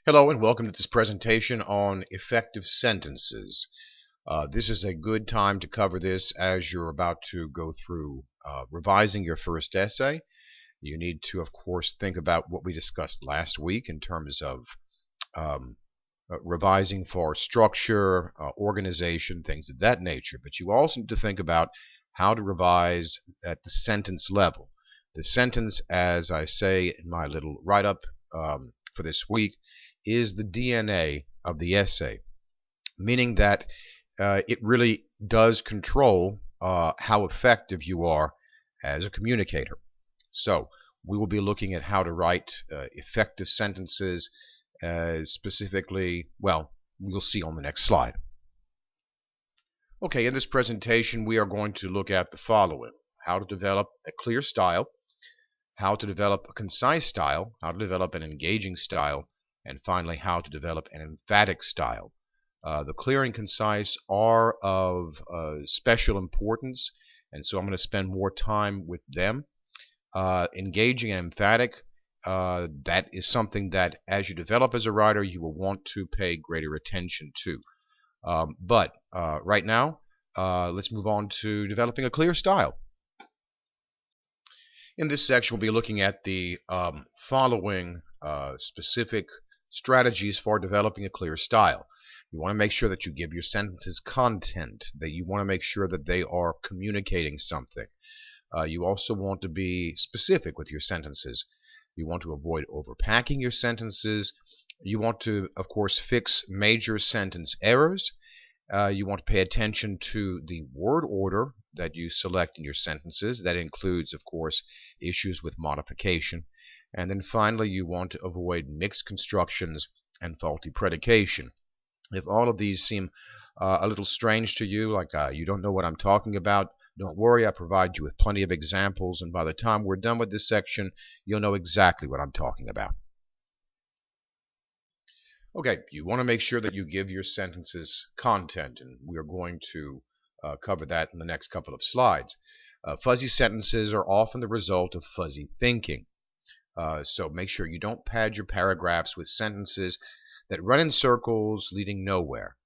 Hello and welcome to this presentation on effective sentences. This is a good time to cover this as you're about to go through revising your first essay. You need to, of course, think about what we discussed last week in terms of revising for structure, organization, things of that nature. But you also need to think about how to revise at the sentence level. The sentence, as I say in my little write-up for this week, is the DNA of the essay, meaning that it really does control how effective you are as a communicator. So we will be looking at how to write effective sentences specifically, well, we'll see on the next slide. Okay, in this presentation we are going to look at the following: how to develop a clear style, how to develop a concise style, how to develop an engaging style, and finally how to develop an emphatic style. The clear and concise are of special importance, and so I'm going to spend more time with them. Engaging and emphatic, that is something that as you develop as a writer you will want to pay greater attention to. But right now, let's move on to developing a clear style. In this section, we'll be looking at the following specific strategies for developing a clear style. You want to make sure that you give your sentences content, that you want to make sure that they are communicating something. You also want to be specific with your sentences. You want to avoid overpacking your sentences. You want to, of course, fix major sentence errors. You want to pay attention to the word order that you select in your sentences. That includes, of course, issues with modification. And then finally, you want to avoid mixed constructions and faulty predication. If all of these seem a little strange to you, like you don't know what I'm talking about, don't worry, I provide you with plenty of examples, and by the time we're done with this section, you'll know exactly what I'm talking about. Okay, you want to make sure that you give your sentences content, and we are going to cover that in the next couple of slides. Fuzzy sentences are often the result of fuzzy thinking. So make sure you don't pad your paragraphs with sentences that run in circles leading nowhere.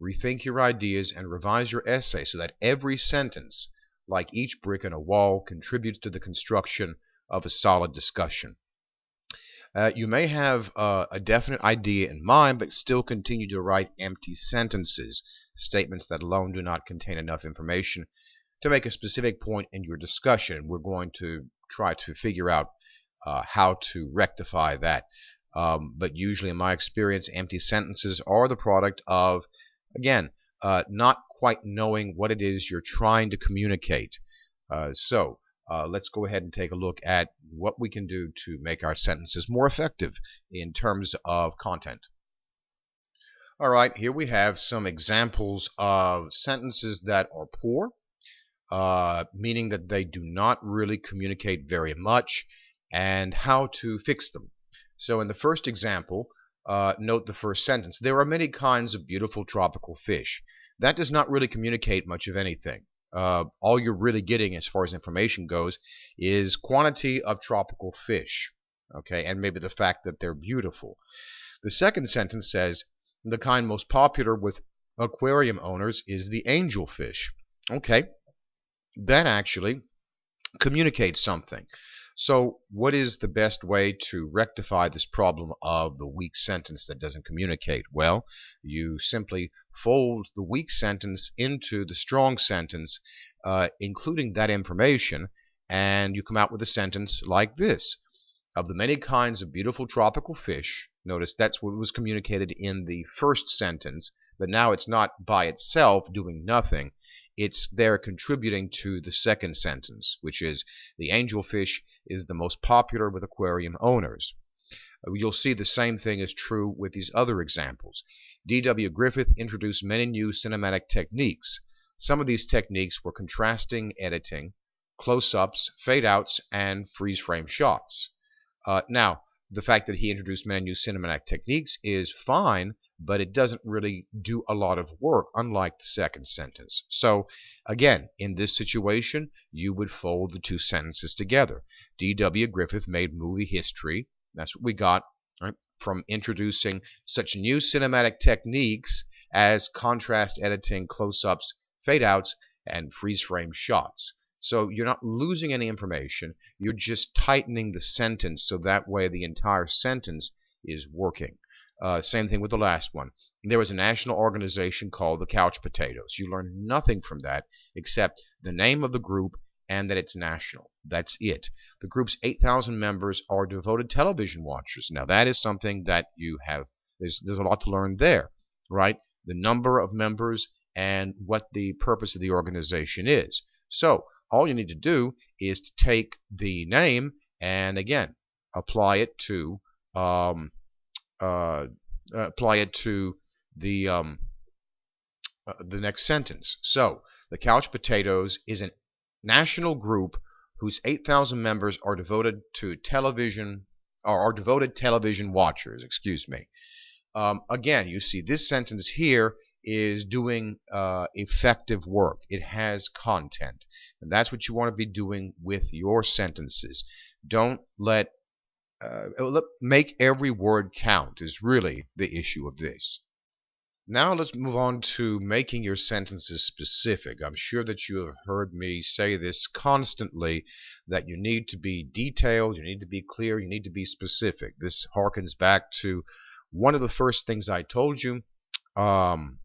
Rethink your ideas and revise your essay so that every sentence, like each brick in a wall, contributes to the construction of a solid discussion. You may have a definite idea in mind, but still continue to write empty sentences, statements that alone do not contain enough information to make a specific point in your discussion. We're going to try to figure out how to rectify that. But usually, in my experience, empty sentences are the product of, again, not quite knowing what it is you're trying to communicate. Let's go ahead and take a look at what we can do to make our sentences more effective in terms of content. All right, here we have some examples of sentences that are poor, meaning that they do not really communicate very much, and how to fix them. So in the first example, note the first sentence. There are many kinds of beautiful tropical fish. That does not really communicate much of anything. All you're really getting as far as information goes is quantity of tropical fish, okay, and maybe the fact that they're beautiful. The second sentence says the kind most popular with aquarium owners is the angelfish. Okay, that actually communicates something. So what is the best way to rectify this problem of the weak sentence that doesn't communicate? Well, you simply fold the weak sentence into the strong sentence, including that information, and you come out with a sentence like this. Of the many kinds of beautiful tropical fish, notice that's what was communicated in the first sentence, but now it's not by itself doing nothing. It's there contributing to the second sentence, which is the angelfish is the most popular with aquarium owners. You'll see the same thing is true with these other examples. D.W. Griffith introduced many new cinematic techniques. Some of these techniques were contrasting editing, close-ups, fade-outs, and freeze-frame shots. Now, the fact that he introduced many new cinematic techniques is fine, but it doesn't really do a lot of work, unlike the second sentence. So, again, in this situation, you would fold the two sentences together. D.W. Griffith made movie history. That's what we got. right? From introducing such new cinematic techniques as contrast editing, close-ups, fade-outs, and freeze-frame shots. So you're not losing any information, you're just tightening the sentence so that way the entire sentence is working. Same thing with the last one. There was a national organization called the Couch Potatoes. You learn nothing from that except the name of the group and that it's national. That's it. The group's 8,000 members are devoted television watchers. Now that is something that you have, there's a lot to learn there, right? The number of members and what the purpose of the organization is. So all you need to do is to take the name and again apply it to the next sentence. So the Couch Potatoes is a national group whose 8,000 members are devoted to television, or are devoted television watchers. Excuse me. Again, you see this sentence here is doing effective work. It has content, and that's what you want to be doing with your sentences. Don't make every word count is really the issue of this. Now let's move on to making your sentences specific. I'm sure that you have heard me say this constantly, that you need to be detailed, you need to be clear, you need to be specific. This harkens back to one of the first things I told you,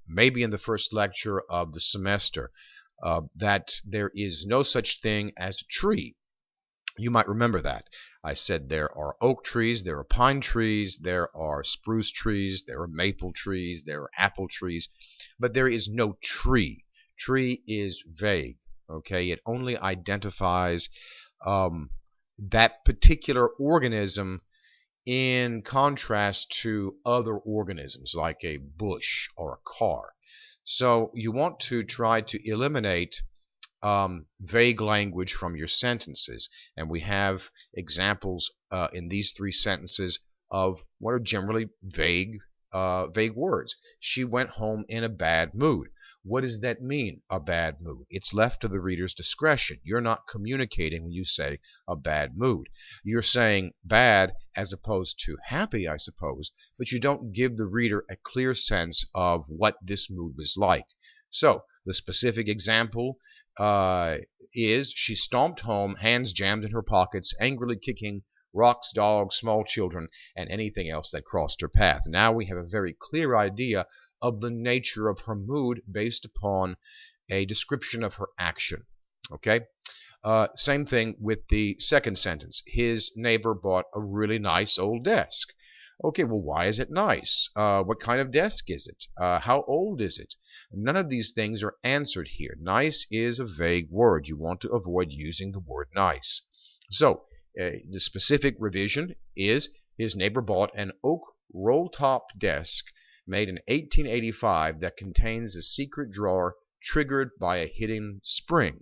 maybe in the first lecture of the semester, that there is no such thing as a tree. You might remember that. I said there are oak trees, there are pine trees, there are spruce trees, there are maple trees, there are apple trees, but there is no tree. Tree is vague, okay? It only identifies that particular organism in contrast to other organisms like a bush or a car. So you want to try to eliminate vague language from your sentences, and we have examples in these three sentences of what are generally vague words. She went home in a bad mood. What does that mean, a bad mood? It's left to the reader's discretion. You're not communicating when you say a bad mood. You're saying bad as opposed to happy, I suppose, but you don't give the reader a clear sense of what this mood was like. So the specific example is she stomped home, hands jammed in her pockets, angrily kicking rocks, dogs, small children, and anything else that crossed her path. Now we have a very clear idea of the nature of her mood based upon a description of her action. Okay? Same thing with the second sentence. His neighbor bought a really nice old desk. Okay, well, why is it nice? What kind of desk is it? How old is it? None of these things are answered here. Nice is a vague word. You want to avoid using the word nice. So, the specific revision is his neighbor bought an oak roll-top desk made in 1885 that contains a secret drawer triggered by a hidden spring.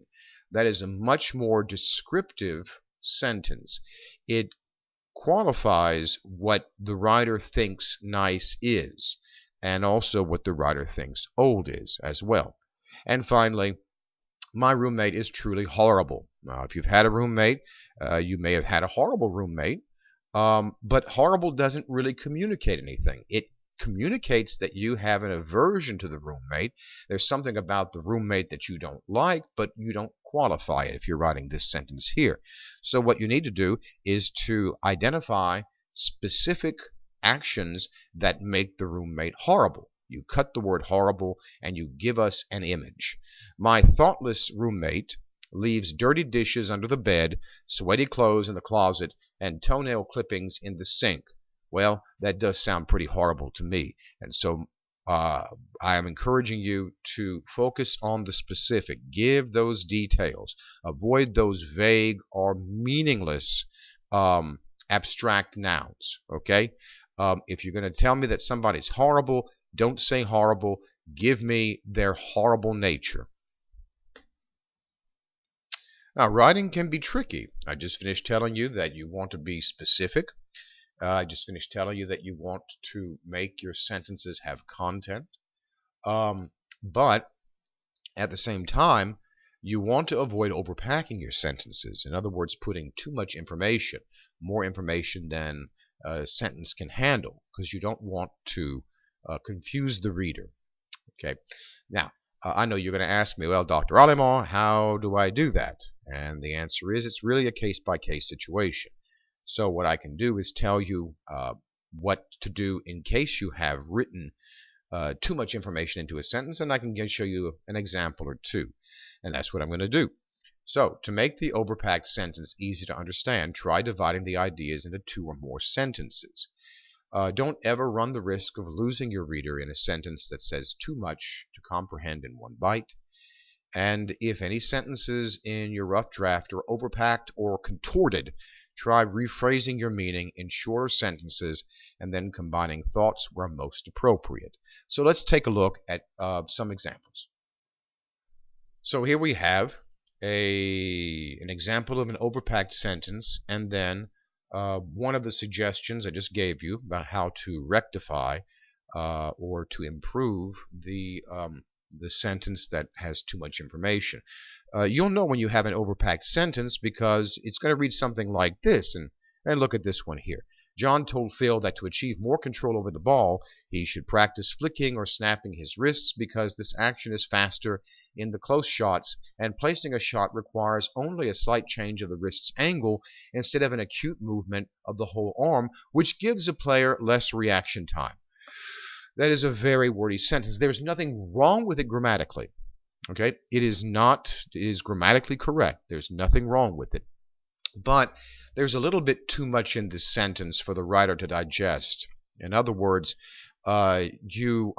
That is a much more descriptive sentence. It qualifies what the writer thinks nice is, and also what the writer thinks old is as well. And finally, my roommate is truly horrible. Now, if you've had a roommate, you may have had a horrible roommate, but horrible doesn't really communicate anything. It communicates that you have an aversion to the roommate. There's something about the roommate that you don't like, but you don't qualify it if you're writing this sentence here. So what you need to do is to identify specific actions that make the roommate horrible. You cut the word horrible and you give us an image. My thoughtless roommate leaves dirty dishes under the bed, sweaty clothes in the closet, and toenail clippings in the sink. Well, that does sound pretty horrible to me. And so I am encouraging you to focus on the specific. Give those details. Avoid those vague or meaningless abstract nouns. Okay? If you're going to tell me that somebody's horrible, don't say horrible. Give me their horrible nature. Now, writing can be tricky. I just finished telling you that you want to be specific. I just finished telling you that you want to make your sentences have content. But at the same time, you want to avoid overpacking your sentences. In other words, putting too much information, more information than sentence can handle, because you don't want to confuse the reader. Okay. Now, I know you're going to ask me, well, Dr. Alimar, how do I do that? And the answer is it's really a case-by-case situation. So what I can do is tell you what to do in case you have written too much information into a sentence, and I can show you an example or two. And that's what I'm going to do. So, to make the overpacked sentence easy to understand, try dividing the ideas into 2 or more sentences. Don't ever run the risk of losing your reader in a sentence that says too much to comprehend in one bite. And if any sentences in your rough draft are overpacked or contorted, try rephrasing your meaning in shorter sentences and then combining thoughts where most appropriate. So let's take a look at some examples. So here we have an example of an overpacked sentence, and then one of the suggestions I just gave you about how to rectify or to improve the sentence that has too much information. You'll know when you have an overpacked sentence because it's going to read something like this, and look at this one here. John told Phil that to achieve more control over the ball, he should practice flicking or snapping his wrists because this action is faster in the close shots, and placing a shot requires only a slight change of the wrist's angle instead of an acute movement of the whole arm, which gives a player less reaction time. That is a very wordy sentence. There's nothing wrong with it grammatically. Okay? It is grammatically correct. There's nothing wrong with it. But there's a little bit too much in this sentence for the writer to digest. In other words, your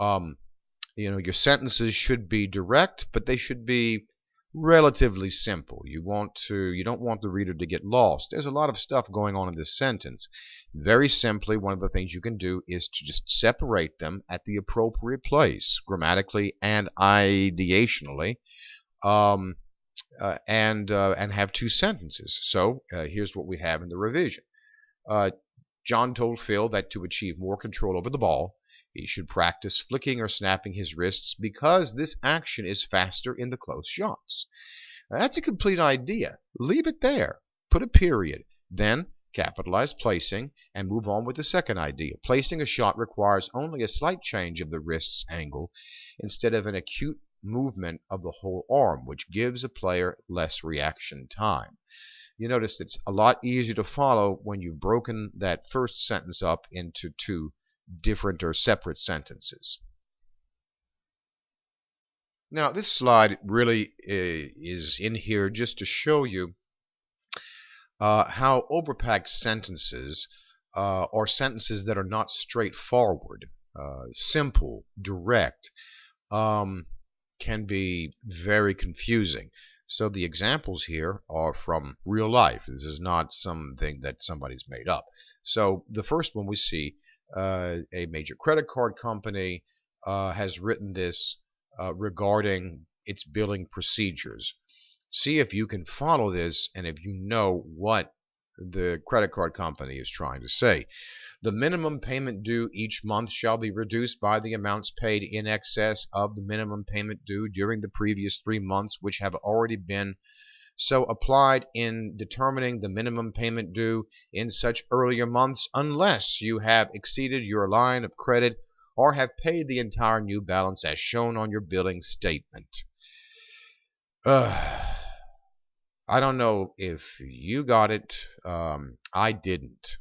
sentences should be direct, but they should be relatively simple. You don't want the reader to get lost. There's a lot of stuff going on in this sentence. Very simply, one of the things you can do is to just separate them at the appropriate place, grammatically and ideationally. And have 2 sentences. So here's what we have in the revision. John told Phil that to achieve more control over the ball, he should practice flicking or snapping his wrists because this action is faster in the close shots. Now, that's a complete idea. Leave it there. Put a period. Then capitalize placing and move on with the second idea. Placing a shot requires only a slight change of the wrist's angle instead of an acute movement of the whole arm, which gives a player less reaction time. You notice it's a lot easier to follow when you've broken that first sentence up into 2 different or separate sentences. Now, this slide really is in here just to show you how overpacked sentences are sentences that are not straightforward, simple, direct, can be very confusing. So the examples here are from real life. This is not something that somebody's made up. So the first one we see, a major credit card company has written this regarding its billing procedures. See if you can follow this and if you know what the credit card company is trying to say. The minimum payment due each month shall be reduced by the amounts paid in excess of the minimum payment due during the previous 3 months, which have already been so applied in determining the minimum payment due in such earlier months, unless you have exceeded your line of credit or have paid the entire new balance as shown on your billing statement. I don't know if you got it. I didn't.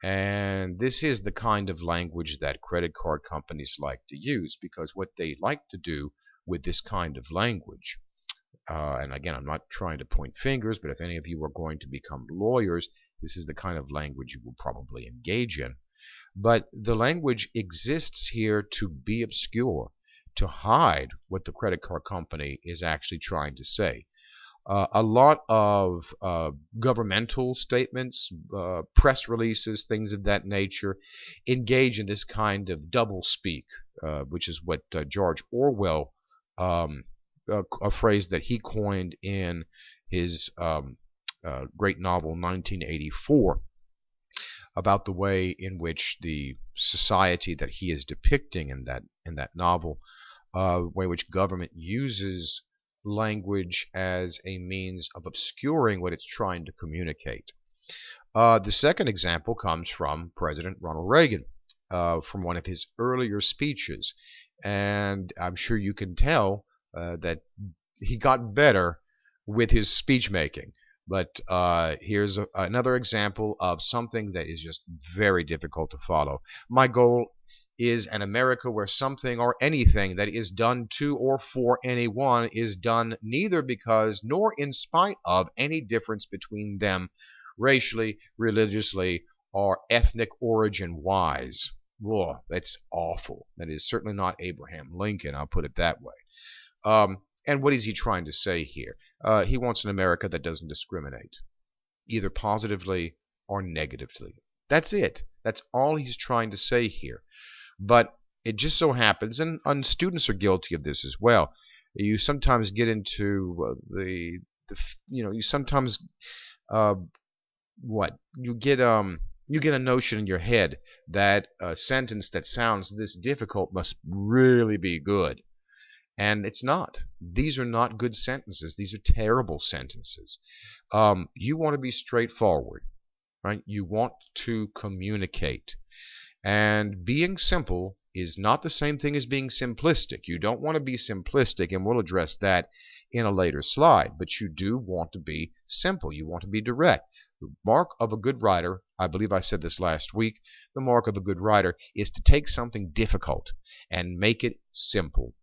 And this is the kind of language that credit card companies like to use, because what they like to do with this kind of language, and again, I'm not trying to point fingers, but if any of you are going to become lawyers, this is the kind of language you will probably engage in. But the language exists here to be obscure, to hide what the credit card company is actually trying to say. A lot of governmental statements, press releases, things of that nature, engage in this kind of double speak, which is what George Orwell, a phrase that he coined in his great novel 1984, about the way in which the society that he is depicting in that novel, way in which government uses language as a means of obscuring what it's trying to communicate. The second example comes from President Ronald Reagan, from one of his earlier speeches. And I'm sure you can tell that he got better with his speech making. But here's another example of something that is just very difficult to follow. My goal is an America where something or anything that is done to or for anyone is done neither because nor in spite of any difference between them racially, religiously, or ethnic origin wise. Whoa, that's awful. That is certainly not Abraham Lincoln, I'll put it that way. And what is he trying to say here? He wants an America that doesn't discriminate, either positively or negatively. That's it. That's all he's trying to say here. But it just so happens, and students are guilty of this as well, you sometimes get into you sometimes you get a notion in your head that a sentence that sounds this difficult must really be good. And it's not. These are not good sentences. These are terrible sentences. You want to be straightforward, right? You want to communicate. And being simple is not the same thing as being simplistic. You don't want to be simplistic, and we'll address that in a later slide. But you do want to be simple. You want to be direct. The mark of a good writer, I believe I said this last week, the mark of a good writer is to take something difficult and make it simple.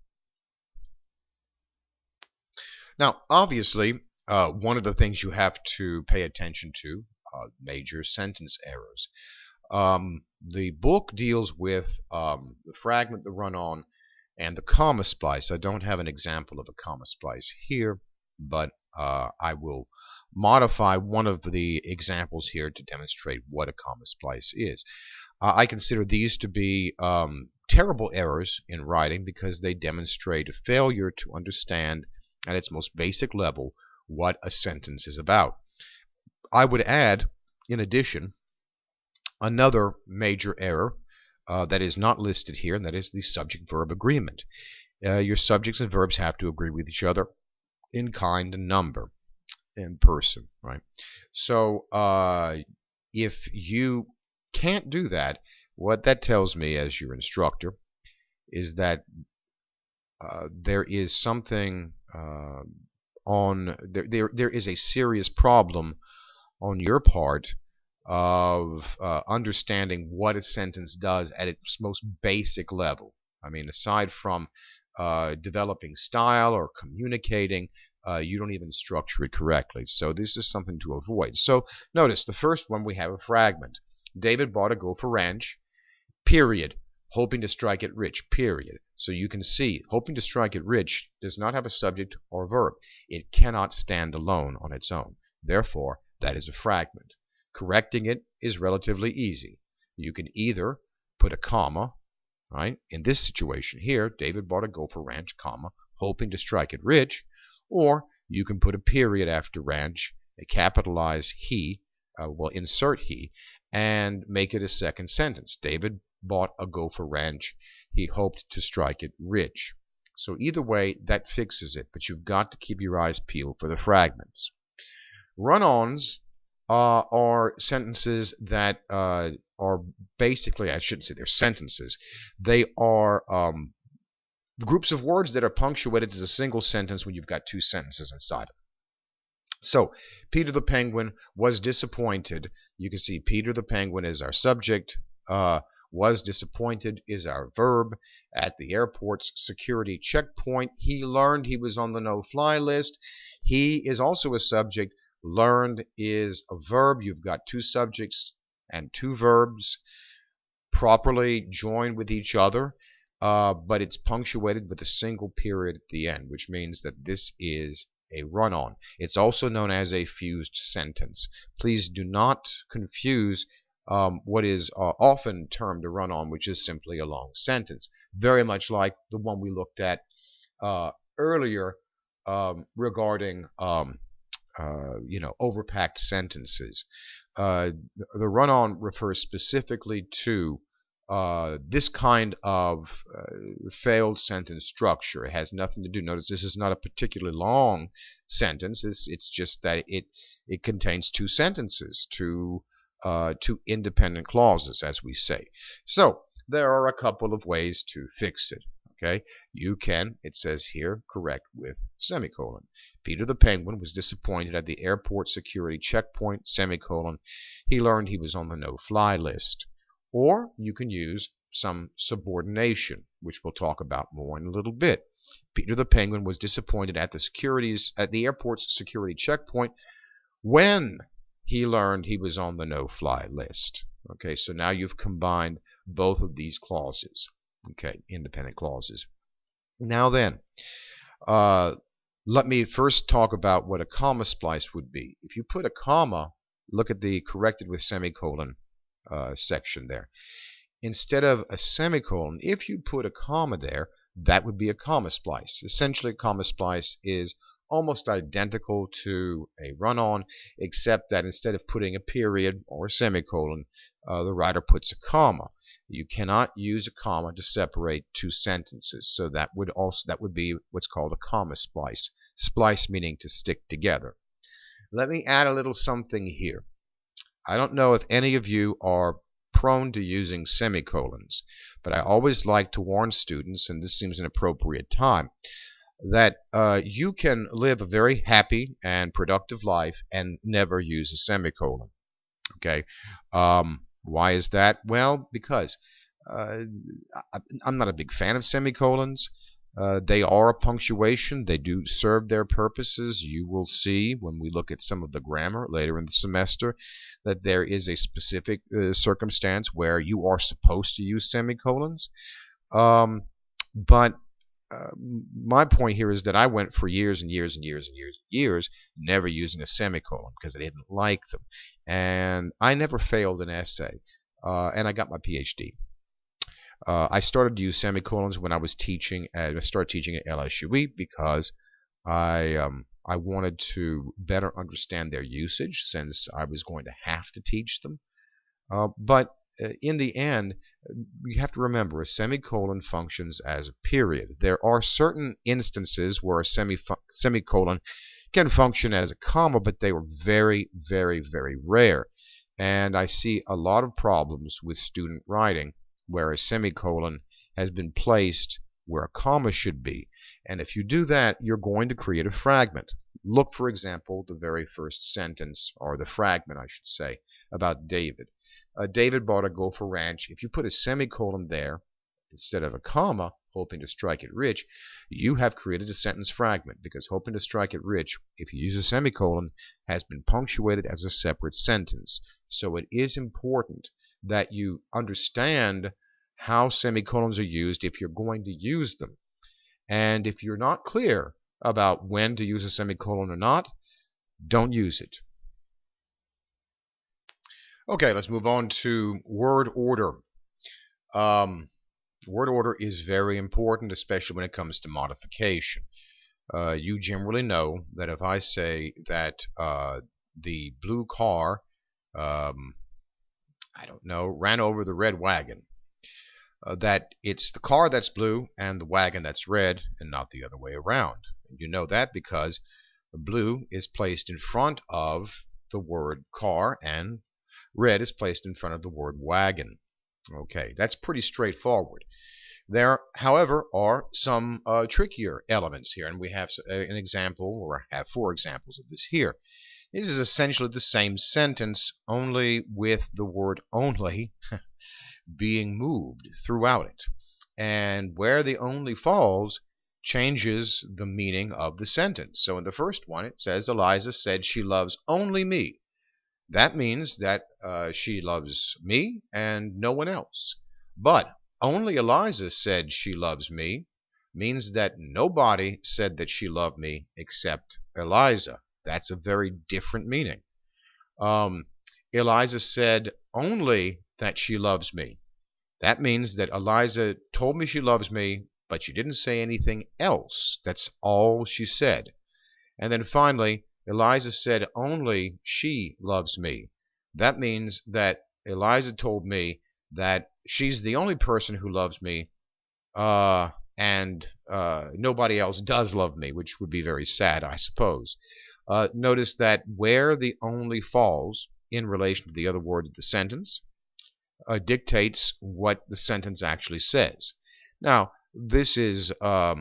Now, obviously, one of the things you have to pay attention to, major sentence errors. The book deals with the fragment, the run-on, and the comma splice. I don't have an example of a comma splice here, but I will modify one of the examples here to demonstrate what a comma splice is. I consider these to be terrible errors in writing because they demonstrate a failure to understand at its most basic level what a sentence is about. I would add, in addition, another major error that is not listed here, and that is the subject-verb agreement. Your subjects and verbs have to agree with each other in kind and number and person, right? So if you can't do that, what that tells me as your instructor is that there is something there is a serious problem on your part of understanding what a sentence does at its most basic level. I mean, aside from developing style or communicating, you don't even structure it correctly. So this is something to avoid. So notice the first one, we have a fragment. David bought a Gopher Ranch, period, hoping to strike it rich, period. So you can see, hoping to strike it rich does not have a subject or verb. It cannot stand alone on its own. Therefore, that is a fragment. Correcting it is relatively easy. You can either put a comma, right? In this situation here, David bought a Gopher Ranch, comma, hoping to strike it rich, or you can put a period after ranch, capitalize he, insert he, and make it a second sentence. David bought a Gopher Ranch. He hoped to strike it rich. So either way, that fixes it, but you've got to keep your eyes peeled for the fragments. Run-ons are sentences that are basically, I shouldn't say they're sentences, they are groups of words that are punctuated as a single sentence when you've got two sentences inside of it. So, Peter the Penguin was disappointed. You can see Peter the Penguin is our subject. Was disappointed is our verb. At the airport's security checkpoint, he learned he was on the no-fly list. He is also a subject. Learned is a verb. You've got two subjects and two verbs properly joined with each other, but it's punctuated with a single period at the end, which means that this is a run-on. It's also known as a fused sentence. Please do not confuse what is often termed a run-on, which is simply a long sentence, very much like the one we looked at earlier regarding overpacked sentences. The run-on refers specifically to this kind of failed sentence structure. It has nothing to do. Notice this is not a particularly long sentence. It's just that it contains two sentences, two to independent clauses, as we say. So there are a couple of ways to fix it. Okay, you can, it says here, correct with semicolon. Peter the Penguin was disappointed at the airport security checkpoint, semicolon. He learned he was on the no-fly list. Or you can use some subordination, which we'll talk about more in a little bit. Peter the Penguin was disappointed at the airport's security checkpoint when he learned he was on the no-fly list. Okay, so now you've combined both of these clauses. Okay, independent clauses. Now then, let me first talk about what a comma splice would be. If you put a comma, look at the corrected with semicolon section there. Instead of a semicolon, if you put a comma there, that would be a comma splice. Essentially, a comma splice is almost identical to a run-on, except that instead of putting a period or a semicolon, the writer puts a comma. You cannot use a comma to separate two sentences, so that would be what's called a comma splice. Splice meaning to stick together. Let me add a little something here. I don't know if any of you are prone to using semicolons, but I always like to warn students, and this seems an appropriate time, that you can live a very happy and productive life and never use a semicolon. Okay, why is that? Well, because I'm not a big fan of semicolons. They are a punctuation. They do serve their purposes. You will see when we look at some of the grammar later in the semester that there is a specific circumstance where you are supposed to use semicolons. But my point here is that I went for years and years and years and years and years never using a semicolon because I didn't like them. And I never failed an essay. And I got my PhD. I started to use semicolons when I was teaching. I started teaching at LSUE because I wanted to better understand their usage since I was going to have to teach them. But in the end, you have to remember a semicolon functions as a period. There are certain instances where a semicolon can function as a comma, but they were very, very, very rare. And I see a lot of problems with student writing where a semicolon has been placed where a comma should be. And if you do that, you're going to create a fragment. Look, for example, the very first sentence, or the fragment, I should say, about David. David bought a Gopher Ranch. If you put a semicolon there instead of a comma, hoping to strike it rich, you have created a sentence fragment, because hoping to strike it rich, if you use a semicolon, has been punctuated as a separate sentence. So it is important that you understand how semicolons are used if you're going to use them. And if you're not clear about when to use a semicolon or not, don't use it. Okay, let's move on to word order. Word order is very important, especially when it comes to modification. You generally know that if I say that the blue car, I don't know, ran over the red wagon, that it's the car that's blue and the wagon that's red and not the other way around. You know that because the blue is placed in front of the word car and red is placed in front of the word wagon. Okay, that's pretty straightforward. There, however, are some trickier elements here, and we have an example, or have 4 examples of this here. This is essentially the same sentence, only with the word only being moved throughout it. And where the only falls changes the meaning of the sentence. So in the first one, it says, Eliza said she loves only me. That means that she loves me and no one else. But only Eliza said she loves me means that nobody said that she loved me except Eliza. That's a very different meaning. Eliza said only that she loves me. That means that Eliza told me she loves me, but she didn't say anything else. That's all she said. And then finally, Eliza said only she loves me. That means that Eliza told me that she's the only person who loves me, and nobody else does love me, which would be very sad, I suppose. Notice that where the only falls, in relation to the other words of the sentence dictates what the sentence actually says. Now, this is, I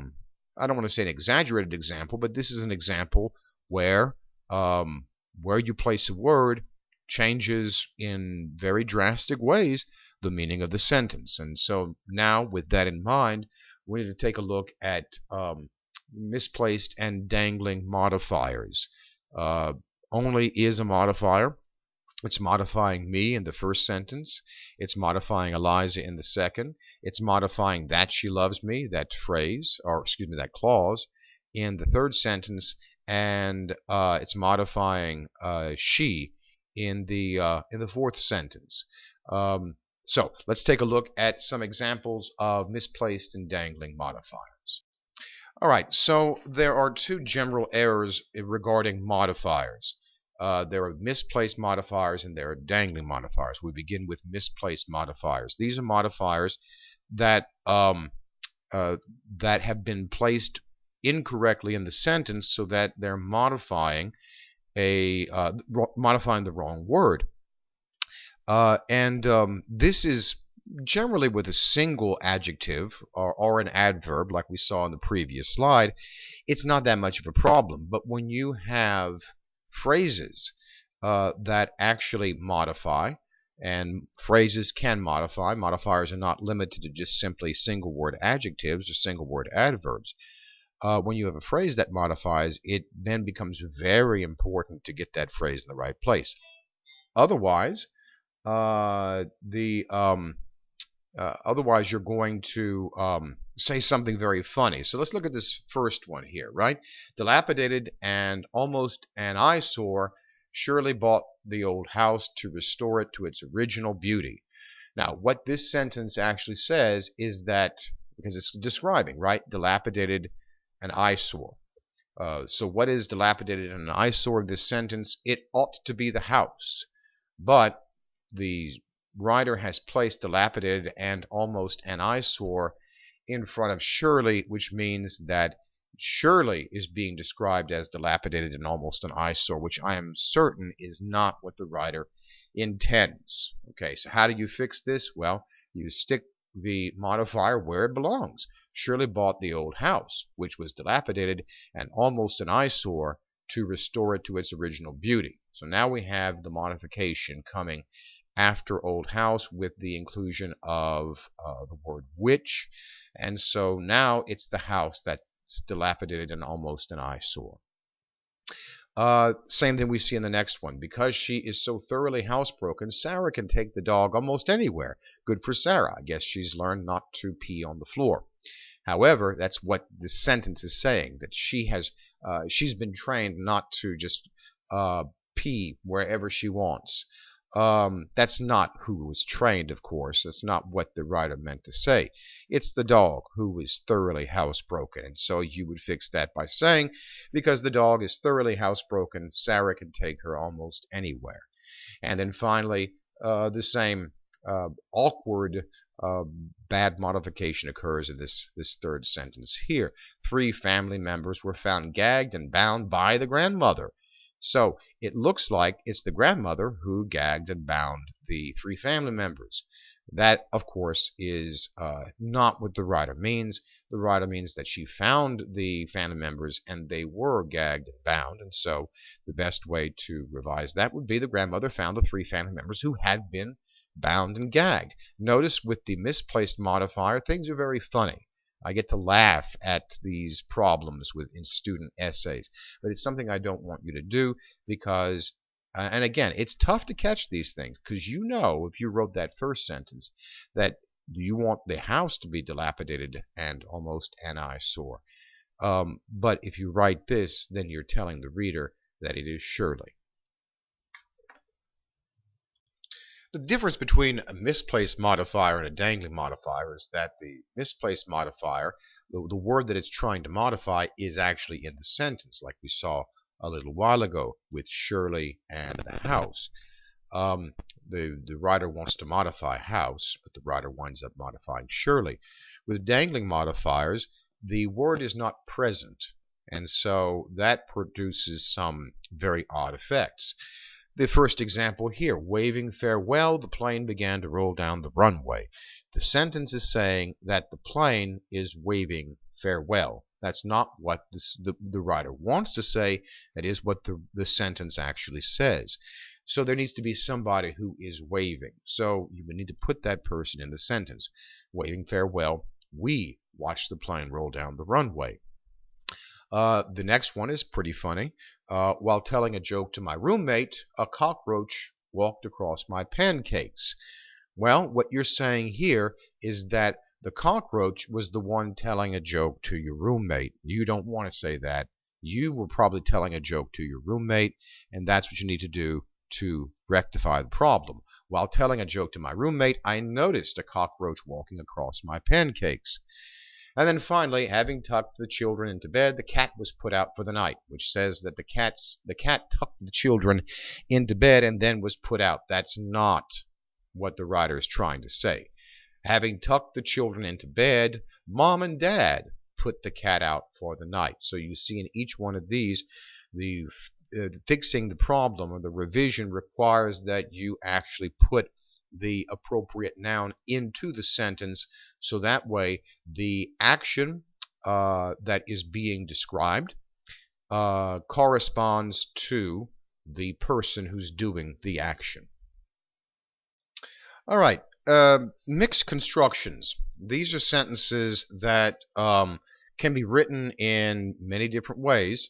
don't want to say an exaggerated example, but this is an example where you place a word changes in very drastic ways the meaning of the sentence. And so now, with that in mind, we need to take a look at misplaced and dangling modifiers. Only is a modifier. It's modifying me in the first sentence. It's modifying Eliza in the second. It's modifying that she loves me, that phrase, or excuse me, that clause, in the third sentence, and it's modifying she in the fourth sentence. So let's take a look at some examples of misplaced and dangling modifiers. All right, so there are two general errors regarding modifiers. There are misplaced modifiers and there are dangling modifiers. We begin with misplaced modifiers. These are modifiers that that have been placed incorrectly in the sentence so that they're modifying modifying the wrong word. This is generally with a single adjective or an adverb, like we saw in the previous slide. It's not that much of a problem. But when you have phrases that actually modify, and phrases can modify. Modifiers are not limited to just simply single word adjectives or single word adverbs. When you have a phrase that modifies, it then becomes very important to get that phrase in the right place. Otherwise, otherwise you're going to say something very funny. So let's look at this first one here, right? Dilapidated and almost an eyesore, Shirley bought the old house to restore it to its original beauty. Now, what this sentence actually says is that, because it's describing, right? Dilapidated and eyesore. So what is dilapidated and an eyesore in this sentence? It ought to be the house, but the writer has placed dilapidated and almost an eyesore in front of Shirley, which means that Shirley is being described as dilapidated and almost an eyesore, which I am certain is not what the writer intends. Okay, so how do you fix this? Well, you stick the modifier where it belongs. Shirley bought the old house, which was dilapidated and almost an eyesore, to restore it to its original beauty. So now we have the modification coming after old house with the inclusion of the word which, and so now it's the house that's dilapidated and almost an eyesore. Same thing we see in the next one. Because she is so thoroughly housebroken, Sarah can take the dog almost anywhere. Good for Sarah. I guess she's learned not to pee on the floor. However, that's what this sentence is saying, that she's been trained not to just pee wherever she wants. That's not who was trained, of course. That's not what the writer meant to say. It's the dog who is thoroughly housebroken. And so you would fix that by saying, because the dog is thoroughly housebroken, Sarah can take her almost anywhere. And then finally, the same awkward bad modification occurs in this third sentence here. 3 family members were found gagged and bound by the grandmother. So it looks like it's the grandmother who gagged and bound the 3 family members. That, of course, is not what the writer means. The writer means that she found the family members and they were gagged and bound. And so the best way to revise that would be the grandmother found the 3 family members who had been bound and gagged. Notice with the misplaced modifier, things are very funny. I get to laugh at these problems in student essays, but it's something I don't want you to do because, and again, it's tough to catch these things because you know if you wrote that first sentence that you want the house to be dilapidated and almost an eyesore. But if you write this, then you're telling the reader that it is Shirley. The difference between a misplaced modifier and a dangling modifier is that the misplaced modifier, the word that it's trying to modify, is actually in the sentence, like we saw a little while ago with Shirley and the house. The writer wants to modify house, but the writer winds up modifying Shirley. With dangling modifiers, the word is not present, and so that produces some very odd effects. The first example here, waving farewell, the plane began to roll down the runway. The sentence is saying that the plane is waving farewell. That's not what the writer wants to say. That is what the sentence actually says. So there needs to be somebody who is waving. So you would need to put that person in the sentence. Waving farewell, we watched the plane roll down the runway. The next one is pretty funny. While telling a joke to my roommate, a cockroach walked across my pancakes. Well, what you're saying here is that the cockroach was the one telling a joke to your roommate. You don't want to say that. You were probably telling a joke to your roommate, and that's what you need to do to rectify the problem. While telling a joke to my roommate, I noticed a cockroach walking across my pancakes. And then finally, having tucked the children into bed, the cat was put out for the night, which says that the cat tucked the children into bed and then was put out. That's not what the writer is trying to say. Having tucked the children into bed, mom and dad put the cat out for the night. So you see in each one of these, the fixing the problem or the revision requires that you actually put the appropriate noun into the sentence, so that way the action that is being described corresponds to the person who's doing the action. All right, mixed constructions. These are sentences that can be written in many different ways,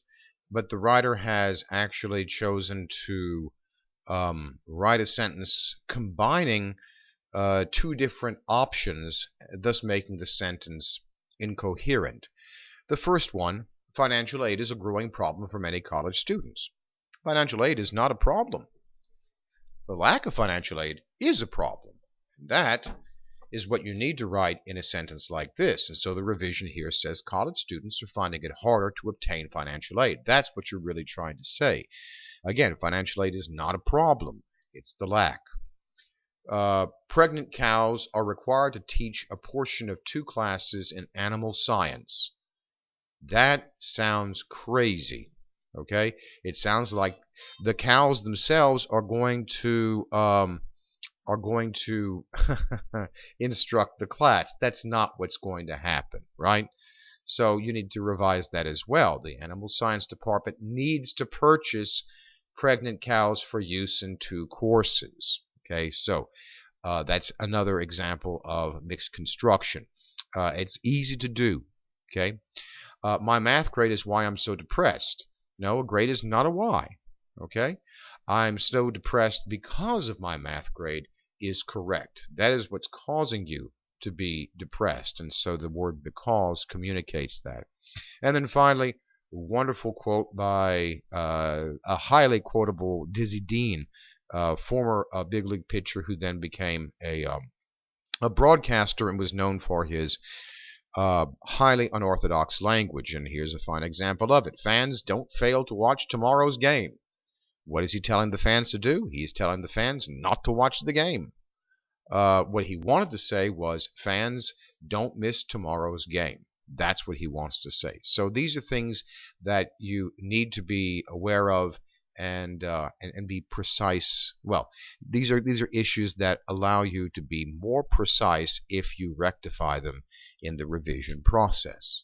but the writer has actually chosen to write a sentence combining two different options, thus making the sentence incoherent. The first one, financial aid is a growing problem for many college students. Financial aid is not a problem. The lack of financial aid is a problem. That is what you need to write in a sentence like this. And so the revision here says college students are finding it harder to obtain financial aid. That's what you're really trying to say. Again, financial aid is not a problem. It's the lack. Pregnant cows are required to teach a portion of 2 classes in animal science. That sounds crazy. Okay? It sounds like the cows themselves are going to instruct the class. That's not what's going to happen, right? So you need to revise that as well. The Animal Science Department needs to purchase pregnant cows for use in 2 courses. Okay, so that's another example of mixed construction. It's easy to do. Okay, my math grade is why I'm so depressed. No, a grade is not a why. Okay, I'm so depressed because of my math grade is correct. That is what's causing you to be depressed, and so the word because communicates that. And then finally, wonderful quote by a highly quotable Dizzy Dean, former big league pitcher who then became a broadcaster and was known for his highly unorthodox language. And here's a fine example of it. Fans, don't fail to watch tomorrow's game. What is he telling the fans to do? He's telling the fans not to watch the game. What he wanted to say was, fans, don't miss tomorrow's game. That's what he wants to say. So these are things that you need to be aware of and be precise. Well, these are issues that allow you to be more precise if you rectify them in the revision process.